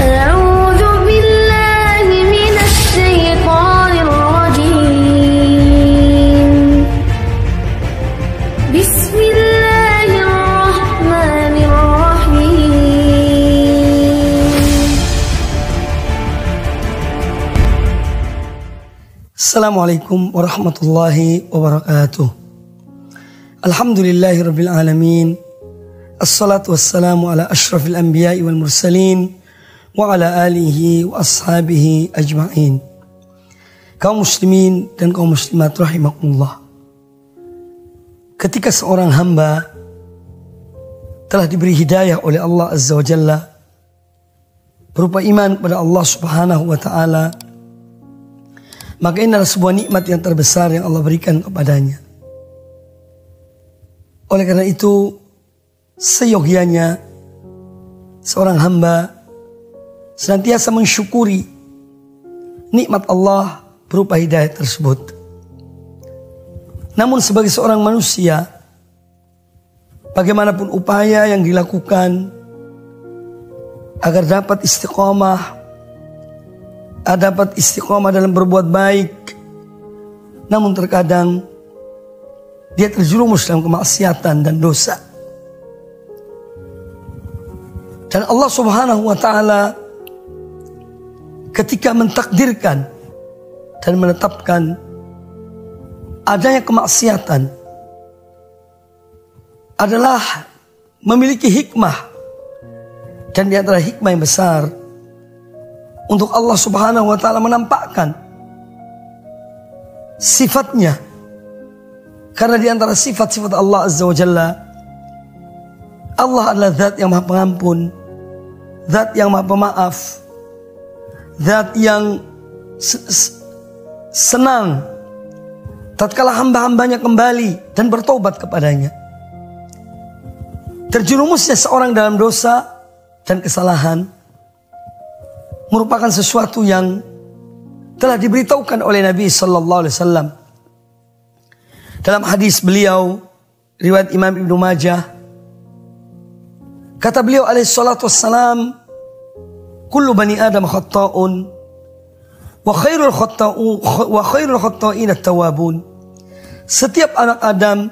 أعوذ بالله من الشيطان الرجيم. بسم الله الرحمن الرحيم. Assalamualaikum warahmatullahi wabarakatuh. Alhamdulillahi rabbil alamin. Assalatu wassalamu ala ashrafil anbiya'i wal mursalin wa ala alihi wa ashabihi ajma'in. Kaum muslimin dan kaum muslimat rahimakumullah. Ketika seorang hamba telah diberi hidayah oleh Allah Azza wa Jalla berupa iman kepada Allah Subhanahu wa ta'ala, maka ini adalah sebuah nikmat yang terbesar yang Allah berikan kepadanya. Oleh karena itu, seyogianya seorang hamba senantiasa mensyukuri nikmat Allah berupa hidayah tersebut. Namun sebagai seorang manusia, bagaimanapun upaya yang dilakukan agar dapat istiqomah dalam berbuat baik, namun terkadang dia terjerumus dalam kemaksiatan dan dosa. Dan Allah Subhanahu wa ta'ala ketika mentakdirkan dan menetapkan adanya kemaksiatan adalah memiliki hikmah, dan di antara hikmah yang besar untuk Allah Subhanahu wa ta'ala menampakkan sifatnya. Karena di antara sifat-sifat Allah Azza wa Jalla, Allah adalah zat yang maha pengampun, zat yang maha pemaaf, zat yang senang tatkala hamba-hambanya kembali dan bertobat kepadanya. Terjerumusnya seorang dalam dosa dan kesalahan merupakan sesuatu yang telah diberitahukan oleh Nabi Sallallahu Alaihi Wasallam dalam hadis beliau riwayat Imam Ibnu Majah. Kata beliau alaihi salatu wassalam, kullu bani adam khatta'un wa khairul khatta'in at-tawwabun. Setiap anak Adam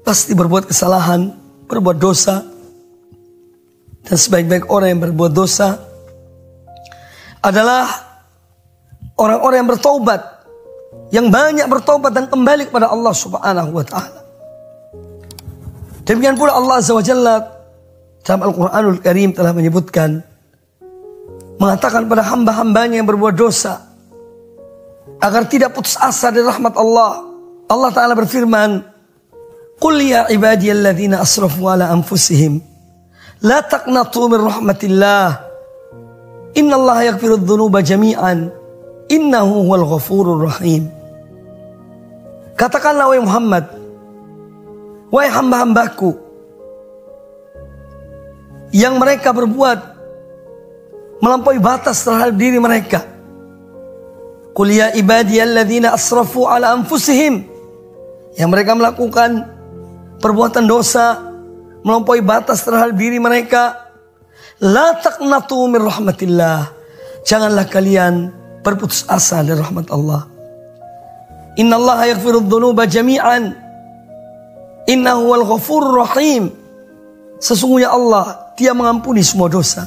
pasti berbuat kesalahan, berbuat dosa, dan sebaik-baik orang yang berbuat dosa adalah orang-orang yang bertaubat, yang banyak bertaubat dan kembali kepada Allah Subhanahu wa ta'ala. Demikian pula Allah Azza wa Jalla dalam Al-Quranul Karim telah menyebutkan, mengatakan pada hamba-hambanya yang berbuat dosa agar tidak putus asa dari rahmat Allah. Allah Ta'ala berfirman, qul ya ibadiyalladzina asrafu ala anfusihim la taqnatu min rahmatillah innallaha yaghfirudz dzunuba jami'an innahu huwal ghafurur rahim. Katakanlah wahai Muhammad, wahai hamba-hambaku yang mereka berbuat melampaui batas terhadap diri mereka. Qul ya ibadiyalladzina asrafu ala anfusihim, yang mereka melakukan perbuatan dosa melampaui batas terhadap diri mereka. La taqnatu min rahmatillah, janganlah kalian berputus asa dari rahmat Allah. Innallaha yaghfirudz dzunuba jami'an innahu huwal ghafurur rahim. Sesungguhnya Allah, Dia mengampuni semua dosa,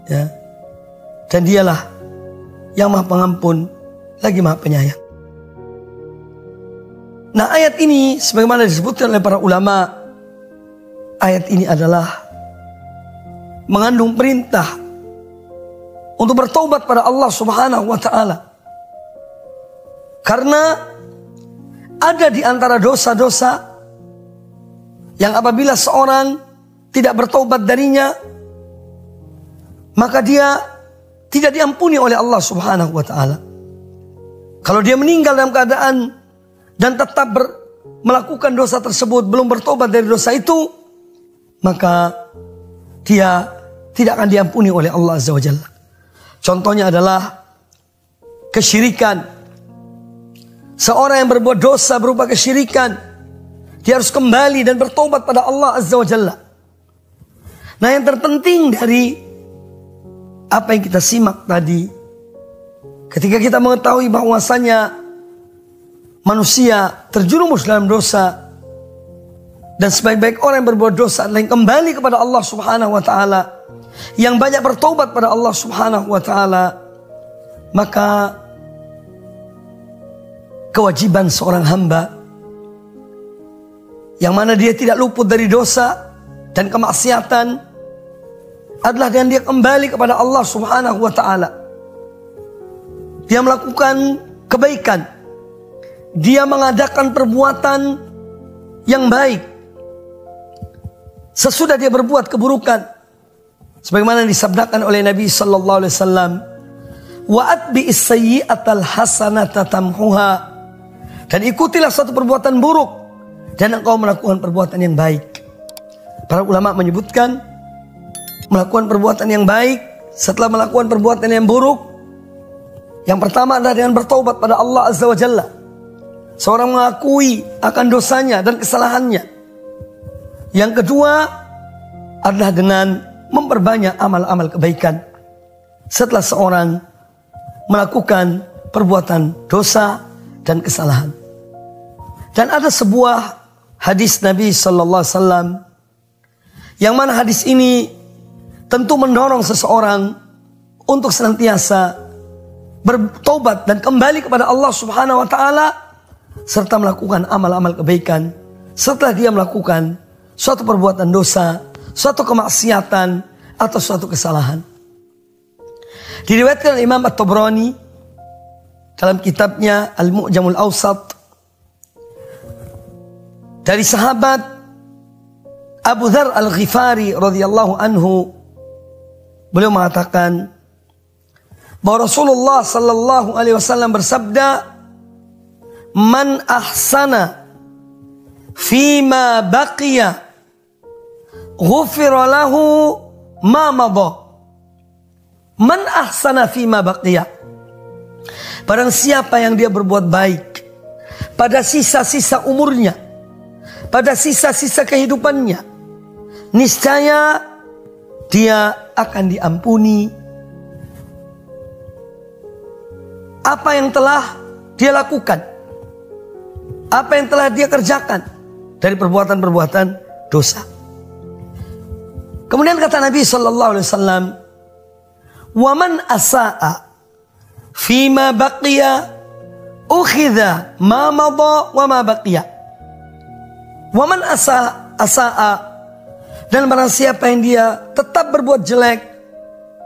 ya. Dan Dialah yang maha pengampun lagi maha penyayang. Nah, ayat ini sebagaimana disebutkan oleh para ulama, ayat ini adalah mengandung perintah untuk bertaubat pada Allah Subhanahu wa ta'ala. Karena ada di antara dosa-dosa yang apabila seorang tidak bertaubat darinya, maka dia tidak diampuni oleh Allah Subhanahu wa ta'ala. Kalau dia meninggal dalam keadaan dan tetap melakukan dosa tersebut, belum bertobat dari dosa itu, maka dia tidak akan diampuni oleh Allah Azza wa Jalla. Contohnya adalah kesyirikan. Seorang yang berbuat dosa berupa kesyirikan, dia harus kembali dan bertobat pada Allah Azza wa Jalla. Nah, yang terpenting dari apa yang kita simak tadi, ketika kita mengetahui bahwasanya manusia terjerumus dalam dosa, dan sebaik-baik orang yang berbuat dosa adalah yang kembali kepada Allah Subhanahu wa taala, yang banyak bertobat pada Allah Subhanahu wa taala, maka kewajiban seorang hamba yang mana dia tidak luput dari dosa dan kemaksiatan adalah dengan dia kembali kepada Allah Subhanahu wa taala. Dia melakukan kebaikan, dia mengadakan perbuatan yang baik sesudah dia berbuat keburukan, sebagaimana disabdakan oleh Nabi sallallahu alaihi wasallam, wa atbi'is sayyi'atal hasanata tamhuha, dan ikutilah suatu perbuatan buruk dan engkau melakukan perbuatan yang baik. Para ulama menyebutkan melakukan perbuatan yang baik setelah melakukan perbuatan yang buruk, yang pertama adalah dengan bertaubat pada Allah Azza wa Jalla. Seorang mengakui akan dosanya dan kesalahannya. Yang kedua adalah dengan memperbanyak amal-amal kebaikan setelah seorang melakukan perbuatan dosa dan kesalahan. Dan ada sebuah hadis Nabi sallallahu alaihi wasallam yang mana hadis ini tentu mendorong seseorang untuk senantiasa bertobat dan kembali kepada Allah Subhanahu wa taala serta melakukan amal-amal kebaikan setelah dia melakukan suatu perbuatan dosa, suatu kemaksiatan atau suatu kesalahan. Diriwayatkan Imam At-Tabrani dalam kitabnya Al-Mu'jamul Awsat dari sahabat Abu Dzar Al-Ghifari radhiyallahu anhu, beliau mengatakan bahwa Rasulullah sallallahu alaihi wasallam bersabda, "Man ahsana fima baqiya ghufira lahu ma madha." Man ahsana fima baqiya. Barang siapa yang dia berbuat baik pada sisa-sisa umurnya, pada sisa-sisa kehidupannya, niscaya dia akan diampuni apa yang telah dia lakukan, apa yang telah dia kerjakan dari perbuatan-perbuatan dosa. Kemudian kata Nabi sallallahu alaihi wasallam, "Wa man asaa fima baqiya ukhidha ma madha wa ma baqiya." Wa man asaa, dan barang siapa yang dia tetap berbuat jelek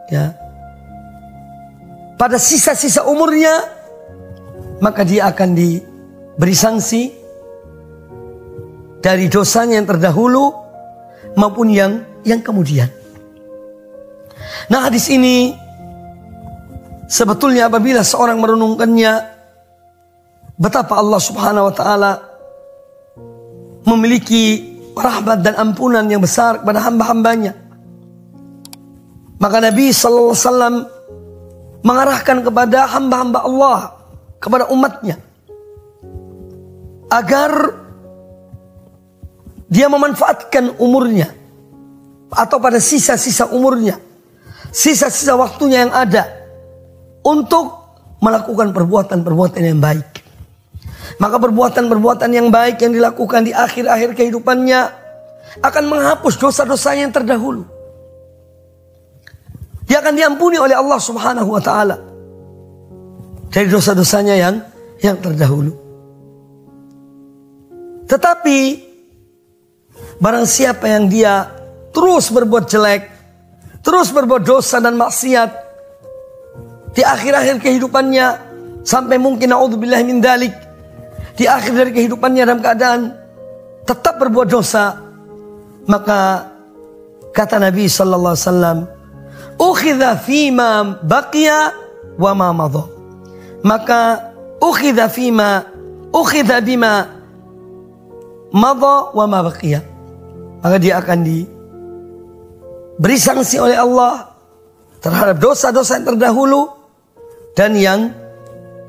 ya pada sisa-sisa umurnya, maka dia akan diberi sanksi dari dosanya yang terdahulu maupun yang kemudian. Nah, hadis ini sebetulnya apabila seorang merenungkannya, betapa Allah Subhanahu wa taala memiliki rahmat dan ampunan yang besar kepada hamba-hambanya. Maka Nabi sallallahu alaihi wasallam mengarahkan kepada hamba-hamba Allah, kepada umatnya, agar dia memanfaatkan umurnya atau pada sisa-sisa umurnya, sisa-sisa waktunya yang ada untuk melakukan perbuatan-perbuatan yang baik. Maka perbuatan-perbuatan yang baik yang dilakukan di akhir-akhir kehidupannya akan menghapus dosa-dosanya yang terdahulu. Dia akan diampuni oleh Allah Subhanahu wa taala dari dosa-dosanya yang terdahulu. Tetapi barang siapa yang dia terus berbuat jelek, terus berbuat dosa dan maksiat di akhir-akhir kehidupannya, sampai mungkin naudzubillah min dzalik, di akhir dari kehidupannya dalam keadaan tetap berbuat dosa, maka kata Nabi sallallahu alaihi wasallam, "Ukhidha fima baqiya wa ma madha." Maka ukhidha bima madha wa ma baqiya. Maka dia akan diberi sanksi oleh Allah terhadap dosa-dosa yang terdahulu dan yang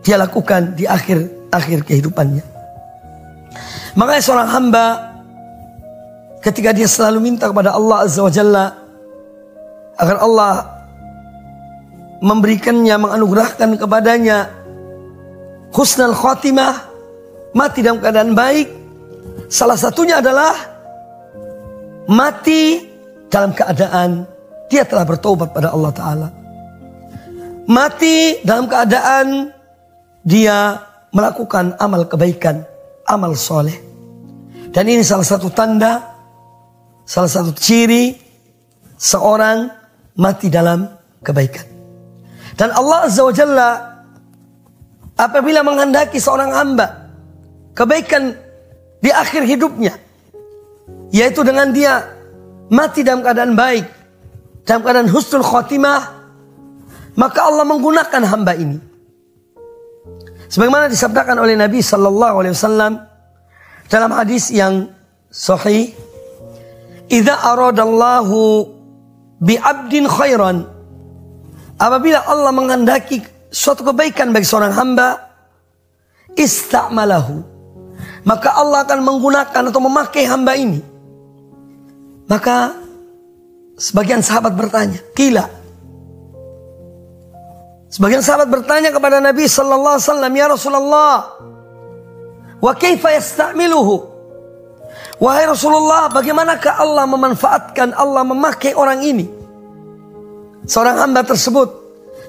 dia lakukan di akhir kehidupannya. Makanya seorang hamba ketika dia selalu minta kepada Allah Azza wa Jalla agar Allah memberikannya, menganugerahkan kepadanya husnul khotimah, mati dalam keadaan baik. Salah satunya adalah mati dalam keadaan dia telah bertobat pada Allah Ta'ala. Mati dalam keadaan dia melakukan amal kebaikan, amal soleh. Dan ini salah satu tanda, salah satu ciri seorang mati dalam kebaikan. Dan Allah Azza wa Jalla apabila menghendaki seorang hamba kebaikan di akhir hidupnya, yaitu dengan dia mati dalam keadaan baik, dalam keadaan husnul khotimah, maka Allah menggunakan hamba ini. Sebagaimana disabdakan oleh Nabi Sallallahu Alaihi Wasallam dalam hadis yang sahih, "Idza aradallahu bi'abdin khairan," apabila Allah menghendaki suatu kebaikan bagi seorang hamba, ista'malahu, maka Allah akan menggunakan atau memakai hamba ini. Maka sebagian sahabat bertanya, "Qila," sebagian sahabat bertanya kepada Nabi Sallallahu Alaihi Wasallam, "Ya Rasulullah, wa kaifa yasta'miluhu?" Wahai Rasulullah, bagaimanakah Allah memanfaatkan, Allah memakai orang ini, seorang hamba tersebut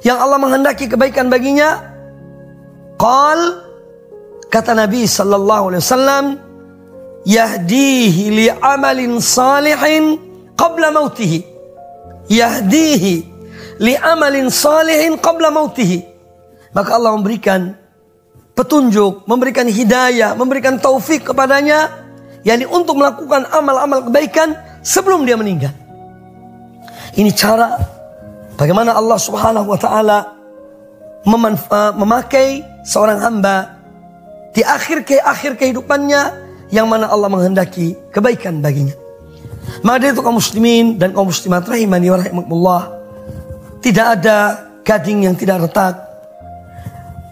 yang Allah menghendaki kebaikan baginya? Qal, kata Nabi Sallallahu Alaihi Wasallam, "Yahdihi li'amalin salihin qabla mautihi." Yahdihi li'amalin salihin qabla mautihi. Maka Allah memberikan petunjuk, memberikan hidayah, memberikan taufik kepadanya, yakni untuk melakukan amal-amal kebaikan sebelum dia meninggal. Ini cara bagaimana Allah Subhanahu wa taala memakai seorang hamba di akhir kehidupannya, yang mana Allah menghendaki kebaikan baginya. Maka dari itu kaum muslimin dan kaum muslimat rahimani wa rahimakumullah, tidak ada gading yang tidak retak,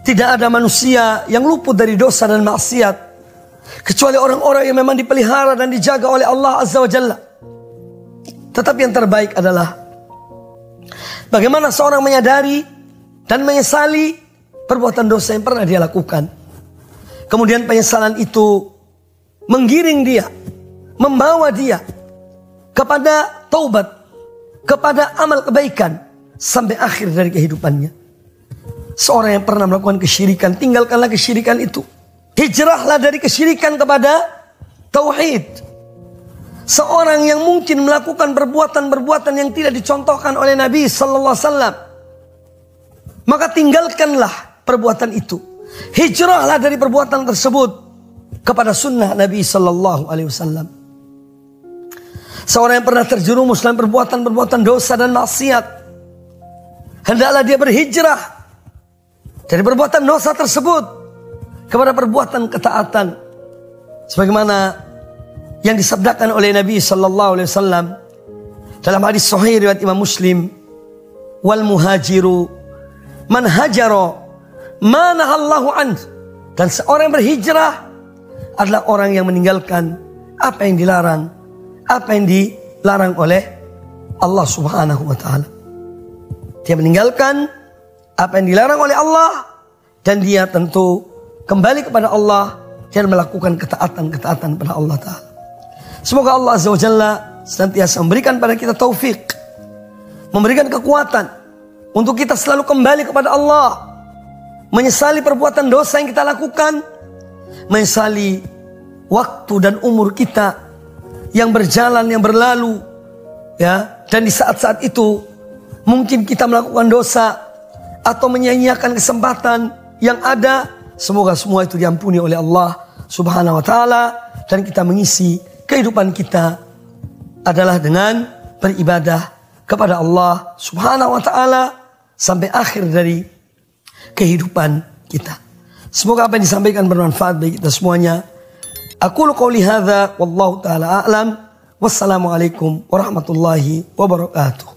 tidak ada manusia yang luput dari dosa dan maksiat, kecuali orang-orang yang memang dipelihara dan dijaga oleh Allah Azza wa Jalla. Tetapi yang terbaik adalah bagaimana seorang menyadari dan menyesali perbuatan dosa yang pernah dia lakukan. Kemudian penyesalan itu menggiring dia, membawa dia kepada taubat, kepada amal kebaikan sampai akhir dari kehidupannya. Seorang yang pernah melakukan kesyirikan, tinggalkanlah kesyirikan itu. Hijrahlah dari kesyirikan kepada tauhid. Seorang yang mungkin melakukan perbuatan-perbuatan yang tidak dicontohkan oleh Nabi Sallallahu Alaihi Wasallam, maka tinggalkanlah perbuatan itu. Hijrahlah dari perbuatan tersebut kepada sunnah Nabi Sallallahu Alaihi Wasallam. Seorang yang pernah terjerumus dalam perbuatan-perbuatan dosa dan maksiat, hendaklah dia berhijrah dari perbuatan dosa tersebut kepada perbuatan ketaatan, sebagaimana yang disabdakan oleh Nabi Sallallahu Alaihi Wasallam dalam hadis sahih riwayat Imam Muslim, "Wal muhajiru man hajara ma nahallahu anhu," dan seorang yang berhijrah adalah orang yang meninggalkan apa yang dilarang, apa yang dilarang oleh Allah Subhanahu wa taala. Dia meninggalkan apa yang dilarang oleh Allah, dan dia tentu kembali kepada Allah dan melakukan ketaatan-ketaatan kepada Allah Ta'ala. Semoga Allah Azza wa Jalla senantiasa memberikan pada kita taufik, memberikan kekuatan untuk kita selalu kembali kepada Allah, menyesali perbuatan dosa yang kita lakukan, menyesali waktu dan umur kita yang berjalan, yang berlalu, ya. Dan di saat-saat itu mungkin kita melakukan dosa atau menyia-nyiakan kesempatan yang ada. Semoga semua itu diampuni oleh Allah Subhanahu wa taala, dan kita mengisi kehidupan kita adalah dengan beribadah kepada Allah Subhanahu wa taala sampai akhir dari kehidupan kita. Semoga apa yang disampaikan bermanfaat bagi kita semuanya. Aqulu qouli hadza wallahu taala a'lam. Wassalamualaikum warahmatullahi wabarakatuh.